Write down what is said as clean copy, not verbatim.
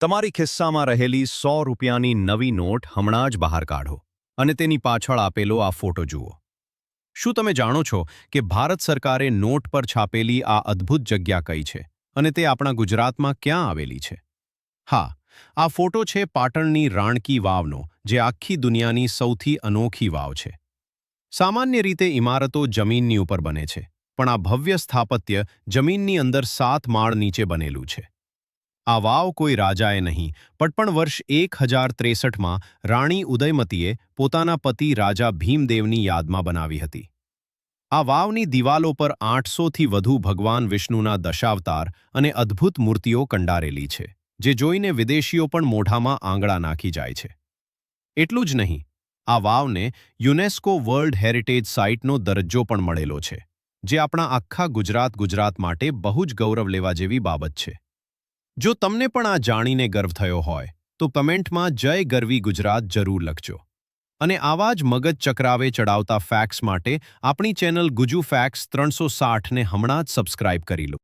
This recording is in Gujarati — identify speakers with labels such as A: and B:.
A: તમારી ખિસ્સામાં રહેલી ₹100ની નવી નોટ હમણાં જ બહાર કાઢો અને તેની પાછળ આપેલો આ ફોટો જુઓ. શું તમે જાણો છો કે ભારત સરકારે નોટ પર છાપેલી આ અદ્ભુત જગ્યા કઈ છે અને તે આપણા ગુજરાતમાં ક્યાં આવેલી છે? હા, આ ફોટો છે પાટણની રાણકી વાવનો, જે આખી દુનિયાની સૌથી અનોખી વાવ છે. સામાન્ય રીતે ઇમારતો જમીનની ઉપર બને છે, પણ આ ભવ્ય સ્થાપત્ય જમીનની અંદર 7 માળ નીચે બનેલું છે. આ વાવ કોઈ રાજાએ નહીં, પણ વર્ષ 1063માં રાણી ઉદયમતીએ પોતાના પતિ રાજા ભીમદેવની યાદમાં બનાવી હતી. આ વાવની દિવાલો પર 800થી વધુ ભગવાન વિષ્ણુના દશાવતાર અને અદ્ભુત મૂર્તિઓ કંડારેલી છે, જે જોઈને વિદેશીઓ પણ મોઢામાં આંગળા નાખી જાય છે. એટલું જ નહીં, આ વાવને યુનેસ્કો વર્લ્ડ હેરિટેજ સાઇટનો દરજ્જો પણ મળેલો છે, જે આપણા આખા ગુજરાત માટે બહુ જ ગૌરવ લેવા જેવી બાબત છે. જો તમને પણ આ જાણીને ગર્વ થયો હોય, તો કમેન્ટમાં જય ગરવી ગુજરાત જરૂર લખજો. અને આવા જ મગજ ચકરાવે ચડાવતા ફેક્ટ્સ માટે આપણી ચેનલ ગુજુ ફેક્ટ્સ 360ને હમણાં જ સબસ્ક્રાઇબ કરી લો.